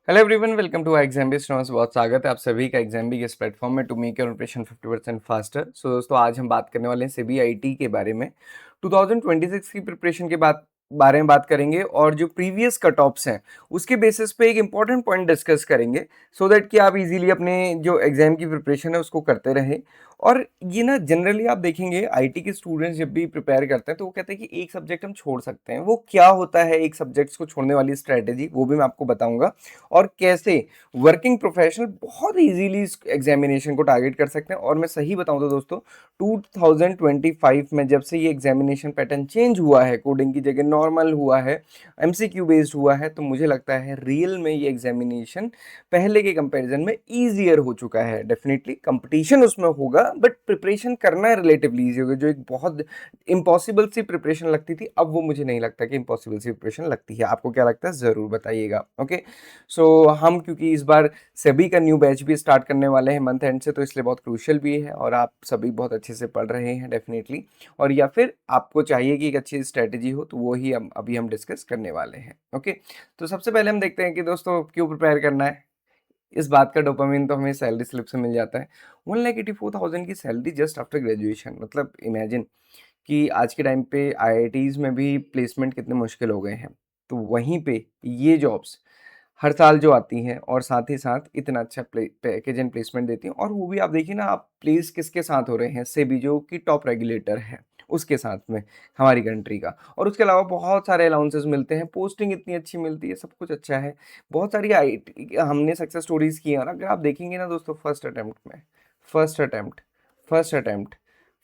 Hello everyone, welcome to Exambis notes. बहुत स्वागत है आप सभी का एग्जाम्बी के इस प्लेटफॉर्म में to make your preparation 50% faster. So दोस्तों, आज हम बात करने वाले हैं सीबीआईटी के बारे में। 2026 की प्रिपरेशन के बारे में बात करेंगे और जो प्रीवियस कट ऑफ्स हैं उसके बेसिस पे एक इंपॉर्टेंट पॉइंट डिस्कस करेंगे, सो दैट कि आप इजीली अपने जो एग्जाम की प्रिपरेशन है उसको करते रहें। और ये ना जनरली आप देखेंगे आईटी के स्टूडेंट्स जब भी प्रिपेयर करते हैं तो वो कहते हैं कि एक सब्जेक्ट हम छोड़ सकते हैं। वो क्या होता है एक सब्जेक्ट्स को छोड़ने वाली स्ट्रेटेजी, वो भी मैं आपको बताऊंगा। और कैसे वर्किंग प्रोफेशनल बहुत इजीली इस एग्जामिनेशन को टारगेट कर सकते हैं। और मैं सही बताऊं तो दोस्तों, 2025 में जब से ये एग्जामिनेशन पैटर्न चेंज हुआ है, कोडिंग की जगह नॉर्मल हुआ है, एमसीक्यू बेस्ड हुआ है, तो मुझे लगता है रियल में ये एग्जामिनेशन पहले के कंपैरिजन में ईजियर हो चुका है। डेफिनेटली कंपटीशन उसमें होगा, बट प्रिपरेशन करना रिलेटिवली ईजी होगा। जो एक बहुत इम्पॉसिबल सी प्रिपरेशन लगती थी, अब वो मुझे नहीं लगता कि इम्पॉसिबल सी प्रिपरेशन लगती है। आपको क्या लगता है ज़रूर बताइएगा। ओके, सो हम क्योंकि इस बार सभी का न्यू बैच भी स्टार्ट करने वाले हैं मंथ एंड से, तो इसलिए बहुत क्रूशियल भी है और आप सभी बहुत अच्छे से पढ़ रहे हैं डेफिनेटली। और या फिर आपको चाहिए कि एक अच्छी स्ट्रेटेजी हो, तो वो ही हम अभी डिस्कस करने वाले हैं। ओके, तो सबसे पहले हम देखते हैं कि दोस्तों क्यों प्रिपेयर करना है। इस बात का डोपामिन तो हमें सैलरी स्लिप से मिल जाता है। 1,84,000 की सैलरी जस्ट आफ्टर ग्रेजुएशन, मतलब इमेजिन कि आज के टाइम पे आईआईटीज़ में भी प्लेसमेंट कितने मुश्किल हो गए हैं। तो वहीं पे ये जॉब्स हर साल जो आती हैं और साथ ही साथ इतना अच्छा पैकेज एंड प्लेसमेंट देती हैं। और वो भी आप देखिए ना, आप प्लेस किसके साथ हो रहे हैं, सेबी जो कि टॉप रेगुलेटर है उसके साथ में, हमारी कंट्री का। और उसके अलावा बहुत सारे अलाउंसेस मिलते हैं, पोस्टिंग इतनी अच्छी मिलती है, सब कुछ अच्छा है। बहुत सारी आई हमने सक्सेस स्टोरीज की हैं। और अगर आप देखेंगे ना दोस्तों, first attempt first attempt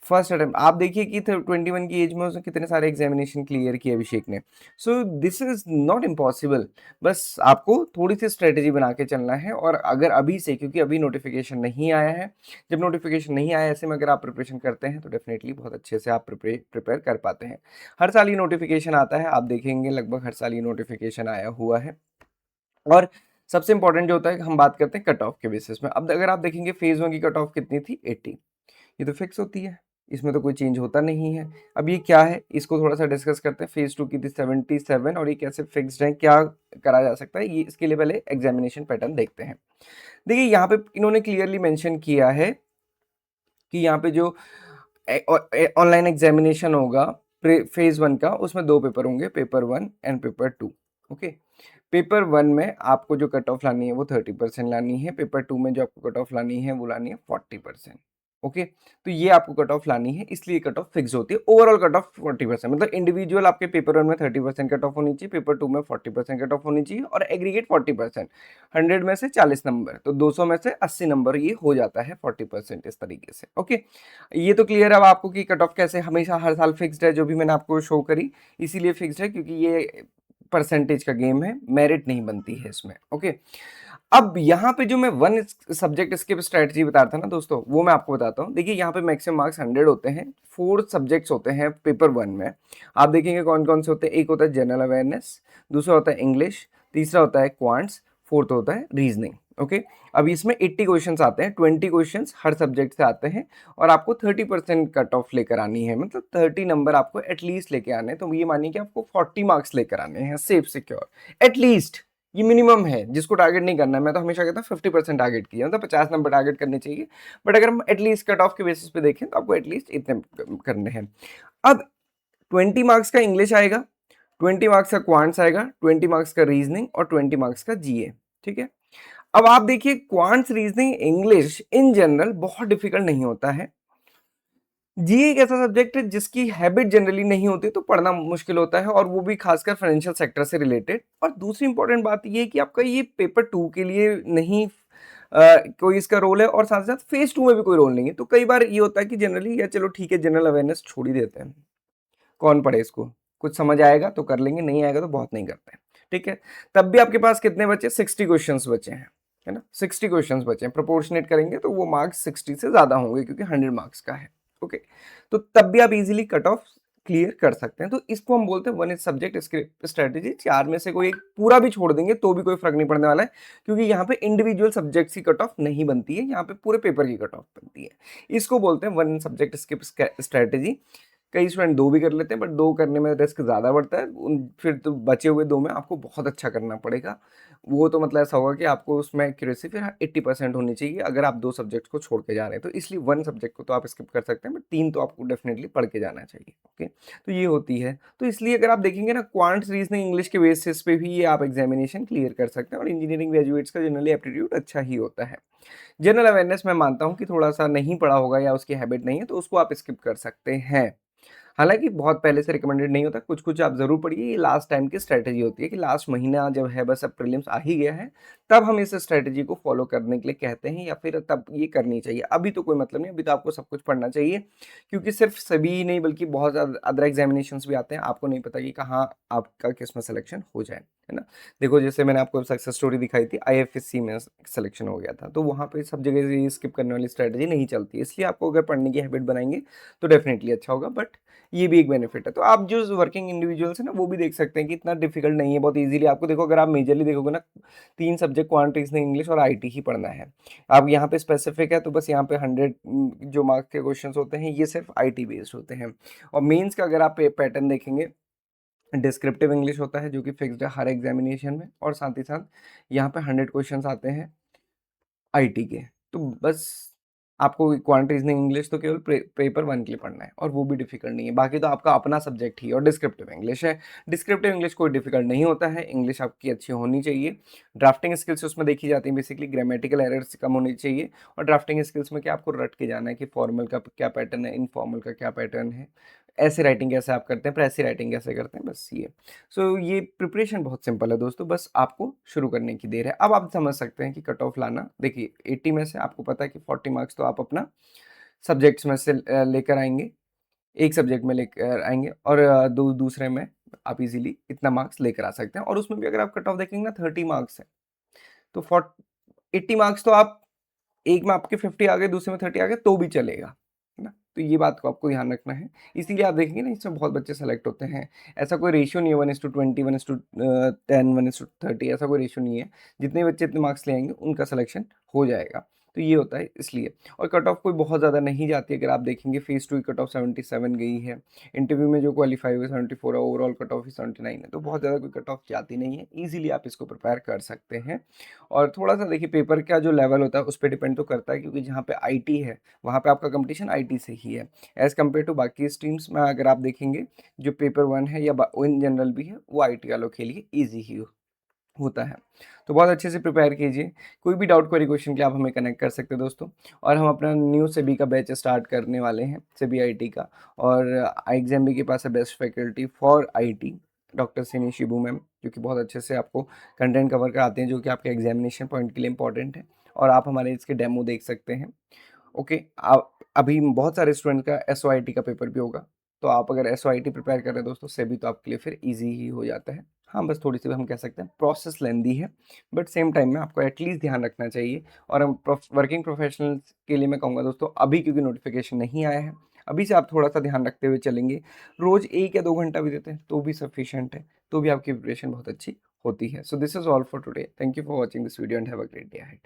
first attempt आप देखिए कि 21 की एज में उसने कितने सारे एग्जामिनेशन क्लियर किए अभिषेक ने। So this is not impossible. बस आपको थोड़ी सी स्ट्रेटेजी बना के चलना है। और अगर अभी से, क्योंकि अभी नोटिफिकेशन नहीं आया है, जब नोटिफिकेशन नहीं आया ऐसे में अगर आप प्रिपरेशन करते हैं तो डेफिनेटली बहुत अच्छे से आप प्रिपेयर कर पाते हैं। हर साल ये नोटिफिकेशन आता है, आप देखेंगे लगभग हर साल ये नोटिफिकेशन आया हुआ है। और सबसे इंपॉर्टेंट जो होता है, हम बात करते हैं कट ऑफ के बेसिस में। अब अगर आप देखेंगे फेज 1 की कट ऑफ कितनी थी, 80। ये तो फिक्स होती है, इसमें तो कोई चेंज होता नहीं है। अब ये क्या है, इसको थोड़ा सा डिस्कस करते हैं। फेज 2 की थी 77 और ये कैसे फिक्स्ड है, क्या करा जा सकता है, ये इसके लिए पहले एग्जामिनेशन पैटर्न देखते हैं। देखिए यहाँ पे इन्होंने क्लियरली मेंशन किया है कि यहाँ पे जो ऑनलाइन एग्जामिनेशन होगा फेज 1 का, उसमें दो पेपर होंगे, paper 1 and paper 2। Okay, paper 1 में आपको जो कट ऑफ लानी है वो 30% लानी है। पेपर 2 में जो आपको कट ऑफ लानी है वो लानी है 40%। ओके, तो ये आपको कट ऑफ लानी है, इसलिए कट ऑफ फिक्स होती है। ओवरऑल कट ऑफ 40%, मतलब इंडिविजुअल आपके पेपर 1 में 30% कट ऑफ होनी चाहिए, पेपर 2 में 40% कट ऑफ होनी चाहिए, और एग्रीगेट 40%। 100 में से 40 नंबर, तो 200 में से 80 नंबर, ये हो जाता है 40% इस तरीके से। ओके, ये तो क्लियर है अब आपको कि कट ऑफ कैसे हमेशा हर साल फिक्स्ड है, जो भी मैंने आपको शो करी इसीलिए फिक्स्ड है क्योंकि ये परसेंटेज का गेम है, मेरिट नहीं बनती है इसमें। ओके, अब यहाँ पे जो मैं वन सब्जेक्ट स्किप स्ट्रेटजी बता रहा था ना दोस्तों, वो मैं आपको बताता हूँ। देखिए यहाँ पे मैक्सिमम मार्क्स 100 होते हैं, 4 सब्जेक्ट्स होते हैं पेपर 1 में। आप देखेंगे कौन कौन से होते हैं। एक होता है जनरल अवेयरनेस, दूसरा होता है इंग्लिश, तीसरा होता है क्वांट्स, फोर्थ होता है रीजनिंग। ओके, अब इसमें 80 क्वेश्चंस आते हैं, 20 क्वेश्चंस हर सब्जेक्ट से आते हैं, और आपको 30% कट ऑफ लेकर आनी है, मतलब 30 नंबर आपको एटलीस्ट लेके आने हैं। तो ये मानिए कि आपको 40 मार्क्स लेकर आने हैं सेफ सिक्योर, एटलीस्ट। ये मिनिमम है जिसको टारगेट नहीं करना है। मैं तो हमेशा कहता हूँ 50% टारगेट किया, मतलब 50 नंबर टारगेट करने चाहिए। बट अगर हम एटलीस्ट कट ऑफ के बेसिस पे देखें तो आपको एटलीस्ट इतने करने हैं। अब 20 मार्क्स का इंग्लिश आएगा, 20 मार्क्स का क्वांट्स आएगा, 20 मार्क्स का रीजनिंग और 20 मार्क्स का जीए। ठीक है, अब आप देखिए quants, reasoning, English in general बहुत डिफिकल्ट नहीं होता है। जीए एक ऐसा सब्जेक्ट है जिसकी हैबिट जनरली नहीं होती, तो पढ़ना मुश्किल होता है, और वो भी खासकर फाइनेंशियल सेक्टर से रिलेटेड। और दूसरी इंपॉर्टेंट बात ये है कि आपका ये पेपर 2 के लिए नहीं कोई इसका रोल है, और साथ साथ फेज 2 में भी कोई रोल नहीं है। तो कई बार ये होता है कि जनरली, या चलो ठीक है, जनरल अवेयरनेस छोड़ ही देते हैं, कौन पढ़े इसको, कुछ समझ आएगा तो कर लेंगे, नहीं आएगा तो बहुत नहीं करते हैं। ठीक है, तब भी आपके पास कितने बचे, 60 क्वेश्चंस बचे हैं, है ना, 60 क्वेश्चंस बचे हैं। प्रोपोर्शनेट करेंगे तो वो मार्क्स 60 से ज्यादा होंगे क्योंकि 100 मार्क्स का है। ओके, तो तब भी आप इजीली कट ऑफ क्लियर कर सकते हैं। तो इसको हम बोलते हैं वन इज सब्जेक्ट स्ट्रेटेजी। चार में से कोई एक पूरा भी छोड़ देंगे तो भी कोई फर्क नहीं पड़ने वाला है, क्योंकि यहाँ पे इंडिविजुअल सब्जेक्ट्स की कट ऑफ नहीं बनती है, यहाँ पे पूरे पेपर की कट ऑफ बनती है। इसको बोलते हैं वन सब्जेक्ट स्किप स्ट्रेटेजी। कई स्टूडेंट 2 भी कर लेते हैं, बट 2 करने में रिस्क ज़्यादा बढ़ता है। उन फिर तो बचे हुए 2 में आपको बहुत अच्छा करना पड़ेगा। वो तो मतलब ऐसा होगा कि आपको उसमें एक्यूरेसी फिर 80% होनी चाहिए अगर आप 2 सब्जेक्ट्स को छोड़ के जा रहे हैं। तो इसलिए 1 सब्जेक्ट को तो आप स्किप कर सकते हैं, बट 3 तो आपको डेफिनिटली पढ़ के जाना चाहिए, ओके? तो ये होती है। तो इसलिए अगर आप देखेंगे ना, क्वांट्स, रीजनिंग, इंग्लिश के बेसिस पे भी ये आप एग्जामिनेशन क्लियर कर सकते हैं, और इंजीनियरिंग ग्रेजुएट्स का जनरली एप्टीट्यूड अच्छा ही होता है। जनरल अवेयरनेस मैं मानता हूँ कि थोड़ा-सा नहीं पढ़ा होगा या उसकी हैबिट नहीं है, तो उसको आप स्किप कर सकते हैं। हालाँकि बहुत पहले से रिकमेंडेड नहीं होता, कुछ-कुछ आप ज़रूर पढ़िए। ये लास्ट टाइम की स्ट्रैटेजी होती है कि लास्ट महीना जब है, बस अब प्रीलिम्स आ ही गया है, तब हम इस स्ट्रैटेजी को फॉलो करने के लिए कहते हैं, या फिर तब ये करनी चाहिए। अभी तो कोई मतलब नहीं, अभी तो आपको सब कुछ पढ़ना चाहिए, क्योंकि सिर्फ सभी ही नहीं बल्कि बहुत ज़्यादा अदर एग्ज़ामिनेशंस भी आते हैं। आपको नहीं पता कि कहाँ आपका किसमें सिलेक्शन हो जाए, है ना? देखो, जैसे मैंने आपको सक्सेस स्टोरी दिखाई थी, आईएफएससी में सिलेक्शन हो गया था, तो वहाँ पे सब जगह से ये स्किप करने वाली स्ट्रैटेजी नहीं चलती है। इसलिए आपको अगर पढ़ने की हैबिट बनाएँगे, तो डेफ़िनिटली अच्छा होगा, बट ये भी एक बेनिफिट है। तो आप जो वर्किंग इंडिविजुअल्स हैं ना, वो भी देख सकते हैं कि इतना डिफिकल्ट नहीं है, बहुत ईज़िली आपको, देखो अगर आप मेजरली देखोगे ना, 3 सब्जेक्ट क्वांट, रीजनिंग, इंग्लिश और आईटी ही पढ़ना है। अब यहाँ पे स्पेसिफिक है, तो बस यहाँ पे 100 जो मार्क्स के क्वेश्चंस होते हैं, ये सिर्फ आईटी बेस्ड होते हैं। और मेंस का अगर आप पैटर्न देखेंगे, डिस्क्रिप्टिव इंग्लिश होता है जो कि फिक्स्ड है हर एग्जामिनेशन में, और साथ ही साथ यहाँ पे 100 क्वेश्चंस आते हैं आईटी के। तो बस आपको क्वांट, रीजनिंग, इंग्लिश तो केवल पेपर 1 के लिए पढ़ना है, और वो भी डिफिकल्ट नहीं है। बाकी तो आपका अपना सब्जेक्ट ही है, और डिस्क्रिप्टिव इंग्लिश है। डिस्क्रिप्टिव इंग्लिश कोई डिफिकल्ट नहीं होता है, इंग्लिश आपकी अच्छी होनी चाहिए। ड्राफ्टिंग स्किल्स उसमें देखी जाती हैं, बेसिकली ग्रामेटिकल एरर्स कम होनी चाहिए। और ड्राफ्टिंग स्किल्स में क्या आपको रट के जाना है कि फॉर्मल का क्या पैटर्न है, इनफॉर्मल का क्या पैटर्न है, ऐसे राइटिंग कैसे आप करते हैं, प्रेसी राइटिंग कैसे करते हैं, बस ये। सो ये प्रिपरेशन बहुत सिंपल है दोस्तों, बस आपको शुरू करने की देर है। अब आप समझ सकते हैं कि कट ऑफ लाना, देखिए 80 में से आपको पता है कि 40 मार्क्स तो आप अपना सब्जेक्ट्स में से लेकर आएँगे, एक सब्जेक्ट में लेकर आएँगे, और दूसरे में आप इज़िली इतना मार्क्स लेकर आ सकते हैं। और उसमें भी अगर आप कट ऑफ देखेंगे ना, 30 मार्क्स है, तो 80 मार्क्स तो आप, एक में आपके 50 आ गए, दूसरे में 30 आ गए, तो भी चलेगा, है ना? तो ये बात को आपको ध्यान रखना है। इसीलिए आप देखेंगे ना, इसमें बहुत बच्चे सेलेक्ट होते हैं। ऐसा कोई रेशियो नहीं है 1:20, 1:10, 1:30, ऐसा कोई रेशियो नहीं है। जितने बच्चे इतने मार्क्स ले आएँगे, उनका सिलेक्शन हो जाएगा। तो ये होता है इसलिए। और कट ऑफ कोई बहुत ज़्यादा नहीं जाती है, अगर आप देखेंगे फेज़ 2 की कट ऑफ 77 गई है। इंटरव्यू में जो क्वालीफाई हुए 74 है, ओवरऑल कट ऑफ ही 79 है, तो बहुत ज़्यादा कोई कट ऑफ जाती नहीं है। ईज़िली आप इसको प्रिपेयर कर सकते हैं। और थोड़ा-सा देखिए, पेपर का जो लेवल होता है उस पे डिपेंड तो करता है, क्योंकि जहाँ पे आईटी है, वहाँ पे आपका कॉम्पिटिशन आईटी से ही है। एज़ कम्पेयर टू बाकी स्ट्रीम्स में अगर आप देखेंगे, जो पेपर 1 है या इन जनरल भी है, वो आईटी वालों के लिए ईज़ी ही होता है। तो बहुत अच्छे से प्रिपेयर कीजिए। कोई भी डाउट, क्वेरी, क्वेश्चन के लिए आप हमें कनेक्ट कर सकते हैं दोस्तों। और हम अपना न्यू सेबी का बैच स्टार्ट करने वाले हैं, सेबी आईटी का। और आईएग्जाम के पास है best faculty for IT, doctor सिनी शिबू मैम, जो कि बहुत अच्छे से आपको कंटेंट कवर कराते हैं, जो कि आपके एग्जामिनेशन पॉइंट के लिए इंपॉर्टेंट है। और आप हमारे इसके डेमो देख सकते हैं। ओके, आप अभी बहुत सारे स्टूडेंट का एसओआईटी का पेपर भी होगा, तो आप अगर एसओआईटी प्रिपेयर कर रहे हैं दोस्तों, सेबी तो आपके लिए फिर ईज़ी ही हो जाता है। हाँ, बस थोड़ी-सी हम कह सकते हैं प्रोसेस लेंदी है, बट सेम टाइम में आपको एटलीस्ट ध्यान रखना चाहिए। और हम वर्किंग प्रोफेशनल्स के लिए मैं कहूँगा दोस्तों, अभी क्योंकि नोटिफिकेशन नहीं आया है, अभी से आप थोड़ा-सा ध्यान रखते हुए चलेंगे। रोज़ 1 या 2 घंटा भी देते हैं, तो भी सफिशिएंट है, तो भी आपकी प्रिपरेशन बहुत अच्छी होती है। So this is all for today. Thank you for watching this video and have a great day ahead.